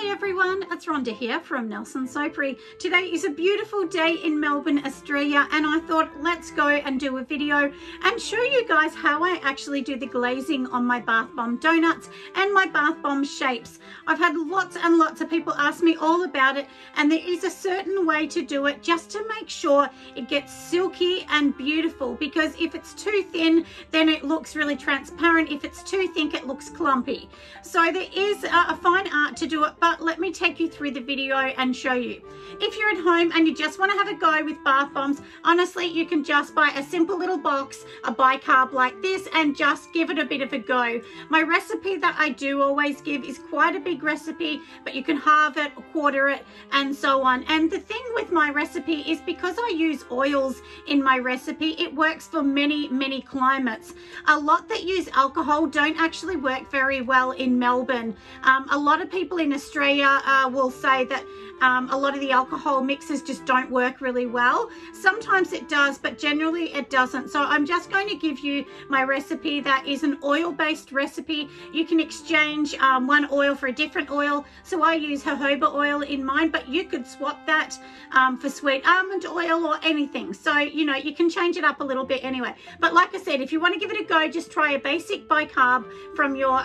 Hi everyone, it's Rhonda here from Nelson Soapery. Today is a beautiful day in Melbourne, Australia, and I thought let's go and do a video and show you guys how I actually do the glazing on my bath bomb donuts and my bath bomb shapes. I've had lots and lots of people ask me all about it, and there is a certain way to do it just to make sure it gets silky and beautiful, because if it's too thin then it looks really transparent. If it's too thick it looks clumpy. So there is a fine art to do it, but let me take you through the video and show you. If you're at home and you just want to have a go with bath bombs, honestly you can just buy a simple little box, a bicarb like this, and just give it a bit of a go. My recipe that I do always give is quite a big recipe, but you can halve it, quarter it, and so on. And the thing with my recipe is because I use oils in my recipe, it works for many climates. A lot that use alcohol don't actually work very well in Melbourne. A lot of people in Australia will say that a lot of the alcohol mixes just don't work really well. Sometimes it does, but generally it doesn't. So I'm just going to give you my recipe that is an oil-based recipe. You can exchange one oil for a different oil. So I use jojoba oil in mine, but you could swap that for sweet almond oil or anything. So, you know, you can change it up a little bit anyway. But like I said, if you want to give it a go, just try a basic bicarb from your,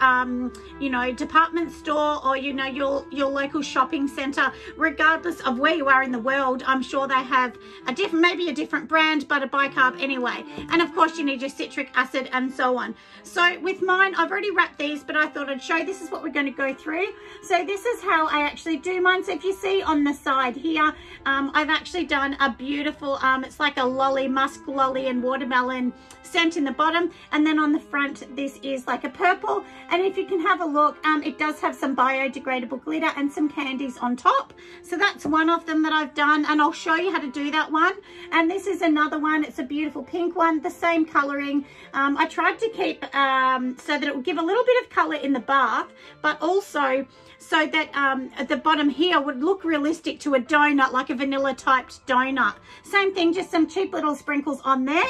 you know, department store or, you know, your local shopping centre. Regardless of where you are in the world, I'm sure they have a different, maybe a different brand, but a bicarb anyway. And of course you need your citric acid and so on. So with mine, I've already wrapped these, but I thought I'd show you. This is what we're going to go through. So this is how I actually do mine. So if you see on the side here, I've actually done a beautiful, it's like a lolly, musk lolly and watermelon scent in the bottom, and then on the front this is like a purple. And if you can have a look, it does have some biodegradable glitter and some candies on top. So that's one of them that I've done, and I'll show you how to do that one. And this is another one. It's a beautiful pink one, the same colouring. I tried to keep so that it would give a little bit of colour in the bath, but also so that at the bottom here would look realistic to a donut, like a vanilla typed donut. Same thing, just some cheap little sprinkles on there.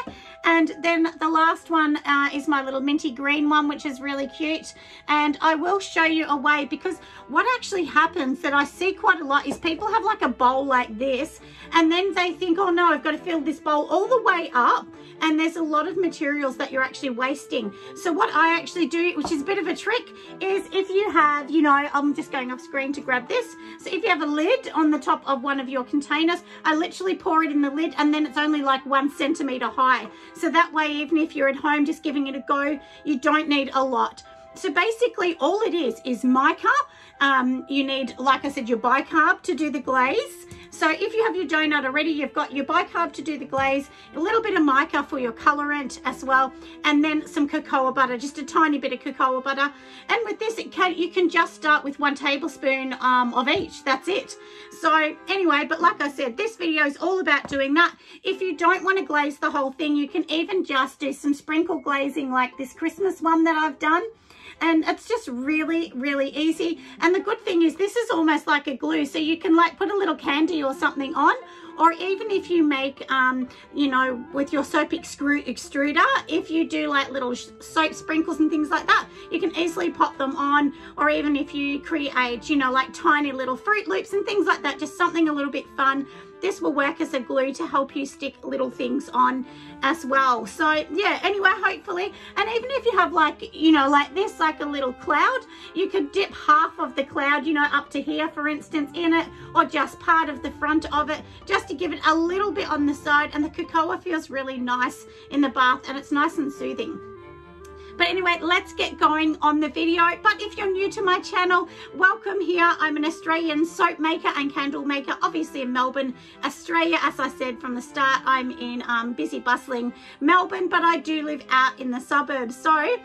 And then the last one is my little minty green one, which is really cute. And I will show you a way, because what actually happens that I see quite a lot is people have like a bowl like this, and then they think, oh no, I've got to fill this bowl all the way up, and there's a lot of materials that you're actually wasting. So what I actually do, which is a bit of a trick, is if you have, you know, I'm just going off screen to grab this. So if you have a lid on the top of one of your containers, I literally pour it in the lid, and then it's only like 1 centimetre high. So that way, even if you're at home just giving it a go, you don't need a lot. So basically all it is mica. You need, like I said, your bicarb to do the glaze. So if you have your donut already, you've got your bicarb to do the glaze, a little bit of mica for your colorant as well, and then some cocoa butter, just a tiny bit of cocoa butter. And with this, you can just start with 1 tablespoon of each. That's it. So anyway, but like I said, this video is all about doing that. If you don't want to glaze the whole thing, you can even just do some sprinkle glazing like this Christmas one that I've done. And it's just really easy. And the good thing is this is almost like a glue, so you can like put a little candy or something on, or even if you make you know, with your soap extruder, if you do like little soap sprinkles and things like that, you can easily pop them on. Or even if you create, you know, like tiny little Fruit Loops and things like that, just something a little bit fun, this will work as a glue to help you stick little things on as well. So yeah, anyway, hopefully, and even if you have like, you know, like this, like a little cloud, you could dip half of the cloud, you know, up to here for instance, in it, or just part of the front of it, just to give it a little bit on the side. And the cocoa feels really nice in the bath, and it's nice and soothing. But anyway, let's get going on the video. But if you're new to my channel, welcome here. I'm an Australian soap maker and candle maker, obviously in Melbourne, Australia. As I said from the start, I'm in busy, bustling Melbourne, but I do live out in the suburbs. So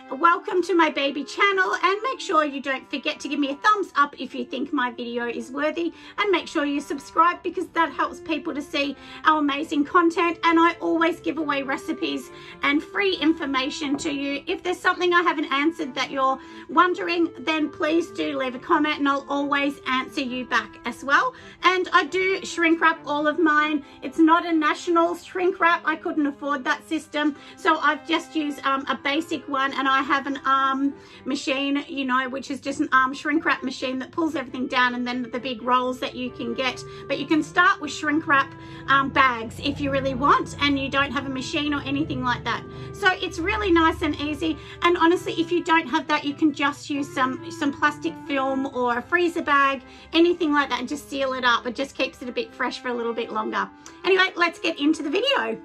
welcome to my baby channel, and make sure you don't forget to give me a thumbs up if you think my video is worthy, and make sure you subscribe, because that helps people to see our amazing content. And I always give away recipes and free information to you if there's something I haven't answered that you're wondering, then please do leave a comment and I'll always answer you back as well. And I do shrink wrap all of mine. It's not a national shrink wrap. I couldn't afford that system. So I've just used a basic one, and I have an arm machine, you know, which is just an arm shrink wrap machine that pulls everything down, and then the big rolls that you can get. But you can start with shrink wrap bags if you really want, and you don't have a machine or anything like that. So it's really nice and easy. And honestly, if you don't have that, you can just use some plastic film or a freezer bag, anything like that, and just seal it up. It just keeps it a bit fresh for a little bit longer. Anyway, let's get into the video.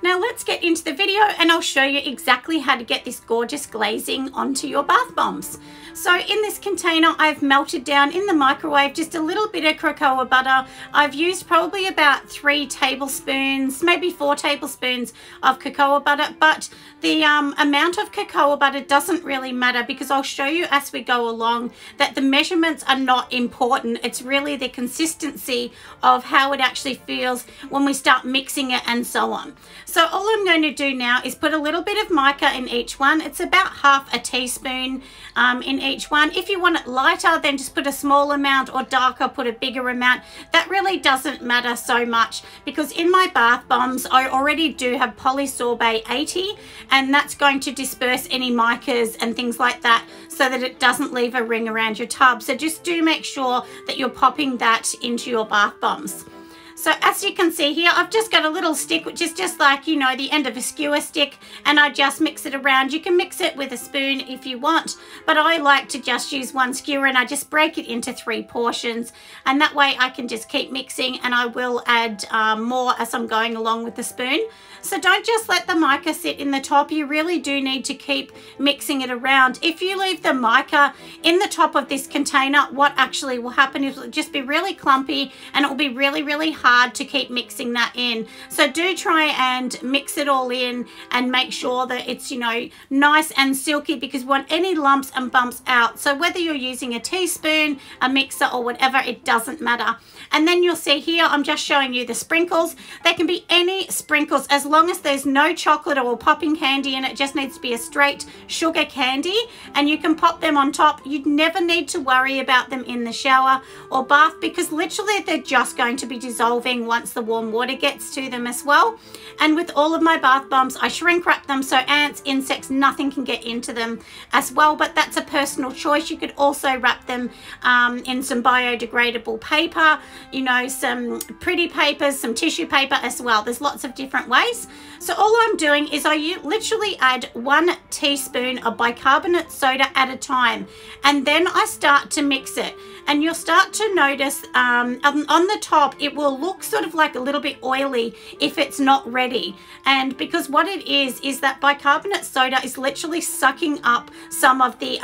Now let's get into the video and I'll show you exactly how to get this gorgeous glazing onto your bath bombs. So in this container, I've melted down in the microwave just a little bit of cocoa butter. I've used probably about 3 tablespoons, maybe 4 tablespoons of cocoa butter, but the amount of cocoa butter doesn't really matter, because I'll show you as we go along that the measurements are not important. It's really the consistency of how it actually feels when we start mixing it and so on. So all I'm going to do now is put a little bit of mica in each one. It's about half a teaspoon in each one. If you want it lighter, then just put a small amount, or darker, put a bigger amount. That really doesn't matter so much, because in my bath bombs, I already do have polysorbate 80, and that's going to disperse any micas and things like that so that it doesn't leave a ring around your tub. So just do make sure that you're popping that into your bath bombs. So as you can see here, I've just got a little stick, which is just like, you know, the end of a skewer stick, and I just mix it around. You can mix it with a spoon if you want, but I like to just use one skewer, and I just break it into 3 portions, and that way I can just keep mixing, and I will add more as I'm going along with the spoon. So don't just let the mica sit in the top. You really do need to keep mixing it around. If you leave the mica in the top of this container, what actually will happen is it'll just be really clumpy, and it will be really, really hard to keep mixing that in. So do try and mix it all in and make sure that it's, you know, nice and silky, because we want any lumps and bumps out. So whether you're using a teaspoon, a mixer, or whatever, it doesn't matter. And then you'll see here, I'm just showing you the sprinkles. They can be any sprinkles, as long as there's no chocolate or popping candy in it. It just needs to be a straight sugar candy, and you can pop them on top. You'd never need to worry about them in the shower or bath, because literally they're just going to be dissolving once the warm water gets to them as well. And with all of my bath bombs, I shrink wrap them so ants, insects, nothing can get into them as well, but that's a personal choice. You could also wrap them in some biodegradable paper, you know, some pretty papers, some tissue paper as well. There's lots of different ways. So all I'm doing is I literally add 1 teaspoon of bicarbonate soda at a time, and then I start to mix it. And you'll start to notice on the top, it will look sort of like a little bit oily if it's not ready. And because what it is that bicarbonate soda is literally sucking up some of the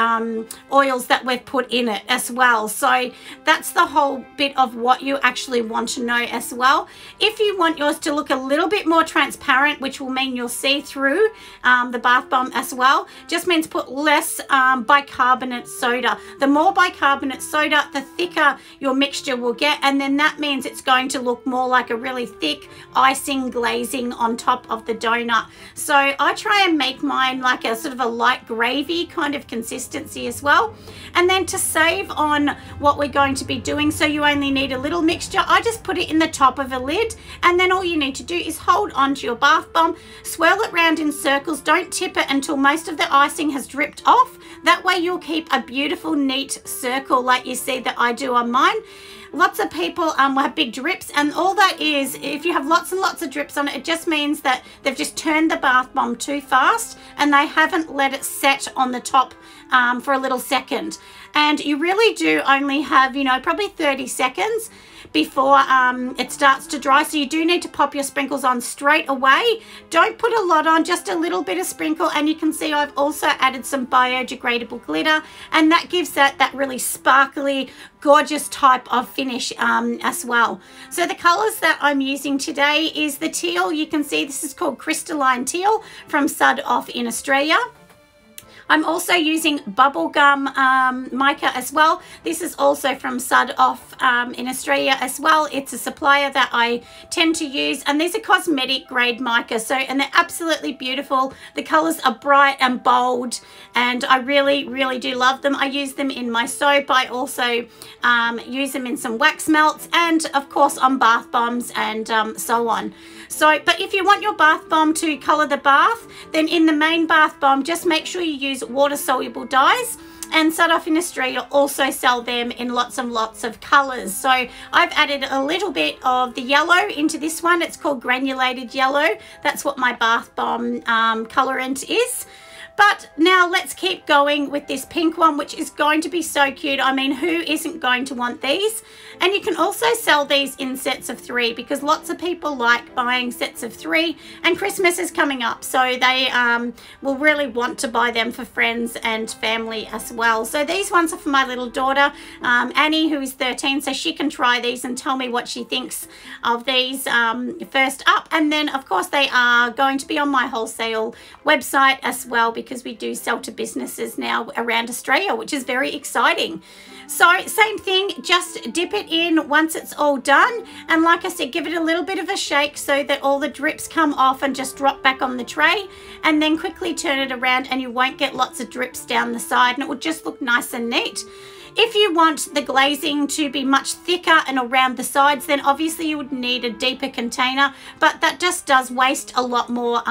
oils that we've put in it as well. So that's the whole bit of what you actually want to know as well. If you want yours to look a little bit more transparent, which will mean you'll see through the bath bomb as well, just means put less bicarbonate soda. The more bicarbonate soda, the thicker your mixture will get, and then that means it's going to look more like a really thick icing glazing on top of the donut. So I try and make mine like a sort of a light gravy kind of consistency as well. And then to save on what we're going to be doing, so you only need a little mixture, I just put it in the top of a lid, and then all you need to do is hold onto your bath bomb, swirl it round in circles, don't tip it until most of the icing has dripped off. That way you'll keep a beautiful neat circle like you see that I do on mine. Lots of people will have big drips, and all that is, if you have lots and lots of drips on it, it just means that they've just turned the bath bomb too fast and they haven't let it set on the top for a little second. And you really do only have, you know, probably 30 seconds before it starts to dry. So you do need to pop your sprinkles on straight away. Don't put a lot on, just a little bit of sprinkle. And you can see I've also added some biodegradable glitter, and that gives that really sparkly, gorgeous type of finish as well. So the colors that I'm using today is the teal. You can see this is called crystalline teal from Sud Off in Australia. I'm also using bubblegum mica as well. This is also from Sud Off in Australia as well. It's a supplier that I tend to use, and these are cosmetic grade mica, and they're absolutely beautiful. The colors are bright and bold, and I really do love them. I use them in my soap. I also use them in some wax melts, and of course on bath bombs and so on. But if you want your bath bomb to color the bath, then in the main bath bomb, just make sure you use water soluble dyes. And Sud Off in Australia also sell them in lots and lots of colors. So I've added a little bit of the yellow into this one. It's called granulated yellow. That's what my bath bomb colorant is. But now let's keep going with this pink one, which is going to be so cute. I mean, who isn't going to want these? And you can also sell these in sets of 3, because lots of people like buying sets of 3, and Christmas is coming up, so they will really want to buy them for friends and family as well. So these ones are for my little daughter, Annie, who is 13, so she can try these and tell me what she thinks of these first up. And then of course they are going to be on my Wholesale website as well, because we do sell to businesses now around Australia, which is very exciting. So same thing, just dip it in once it's all done, and like I said, give it a little bit of a shake so that all the drips come off and just drop back on the tray, and then quickly turn it around, and you won't get lots of drips down the side, and it will just look nice and neat. If you want the glazing to be much thicker and around the sides, then obviously you would need a deeper container, but that just does waste a lot more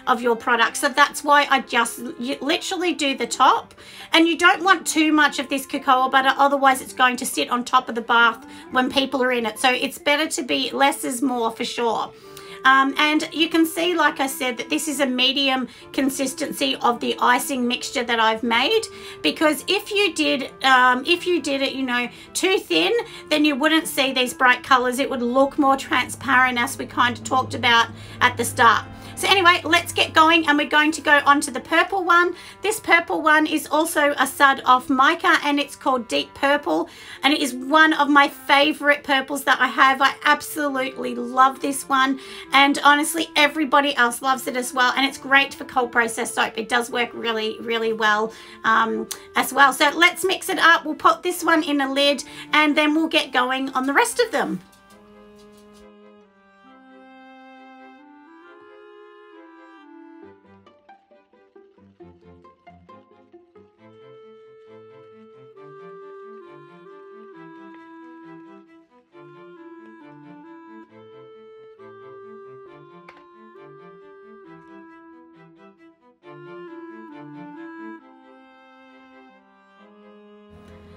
of your product. So that's why I just literally do the top, and you don't want too much of this cocoa butter, otherwise it's going to sit on top of the bath when people are in it. So it's better to be less is more for sure. And you can see, like I said, that this is a medium consistency of the icing mixture that I've made, because if you did it, you know, too thin, then you wouldn't see these bright colors. It would look more transparent, as we kind of talked about at the start. So anyway, let's get going, and we're going to go on to the purple one. This purple one is also a Sud Off mica, and it's called Deep Purple, and it is one of my favorite purples that I have. I absolutely love this one, and honestly everybody else loves it as well, and it's great for cold process soap. It does work really well as well. So let's mix it up. We'll put this one in a lid, and then we'll get going on the rest of them.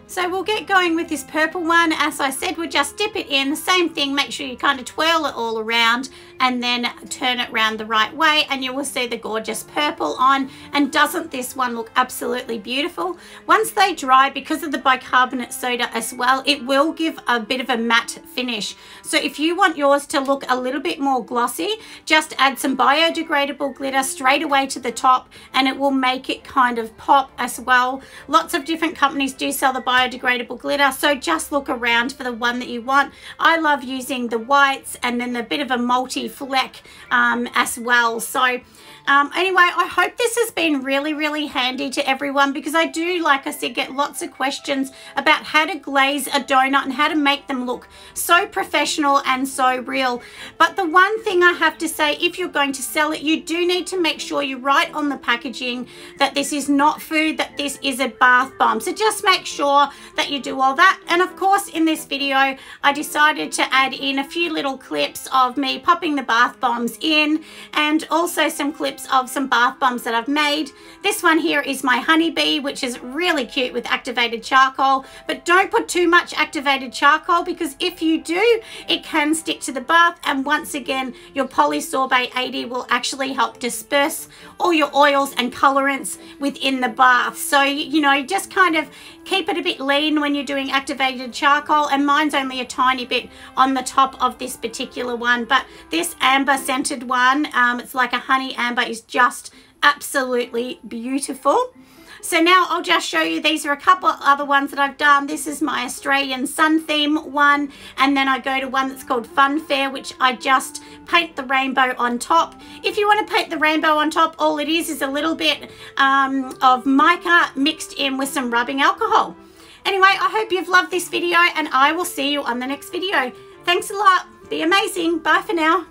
So we'll get going with this purple one. As I said, we'll just dip it in. The same thing, make sure you kind of twirl it all around and then turn it around the right way, and you will see the gorgeous purple on. And doesn't this one look absolutely beautiful? Once they dry, because of the bicarbonate soda as well, it will give a bit of a matte finish. So if you want yours to look a little bit more glossy, just add some biodegradable glitter straight away to the top, and it will make it kind of pop as well. Lots of different companies do sell the biodegradable glitter, so just look around for the one that you want. I love using the whites and then the bit of a multi fleck as well. So anyway, I hope this has been really handy to everyone, because I do, like I said, get lots of questions about how to glaze a donut and how to make them look so professional and so real. But the one thing I have to say, if you're going to sell it, you do need to make sure you write on the packaging that this is not food, that this is a bath bomb. So just make sure that you do all that. And of course, in this video, I decided to add in a few little clips of me popping the bath bombs in, and also some clips of some bath bombs that I've made. This one here is my honeybee, which is really cute with activated charcoal, but don't put too much activated charcoal, because if you do, it can stick to the bath, and once again, your polysorbate 80 will actually help disperse all your oils and colorants within the bath. So, you know, just kind of keep it a bit lean when you're doing activated charcoal, and mine's only a tiny bit on the top of this particular one. But this amber scented one, it's like a honey amber, is just absolutely beautiful. So now I'll just show you, these are a couple of other ones that I've done. This is my Australian sun theme one, and then I go to one that's called Fun Fair, which I just paint the rainbow on top. If you want to paint the rainbow on top, all it is a little bit of mica mixed in with some rubbing alcohol. Anyway, I hope you've loved this video, and I will see you on the next video. Thanks a lot. Be amazing. Bye for now.